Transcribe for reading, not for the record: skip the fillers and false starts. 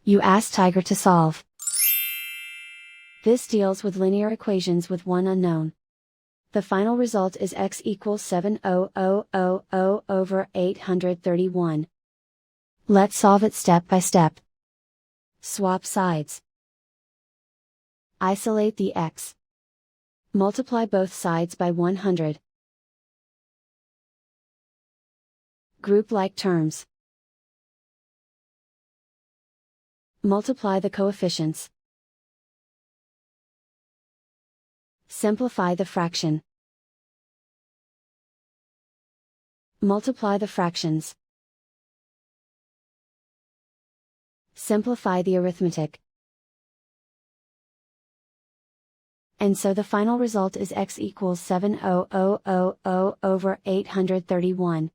You ask Tiger to solve. This deals with linear equations with one unknown. The final result is x equals 7,000 over 831. Let's solve it step by step. Swap sides. Isolate the x. Multiply both sides by 100. Group like terms. Multiply the coefficients. Simplify the fraction. Multiply the fractions. Simplify the arithmetic. And so the final result is x equals 7,000 over 831.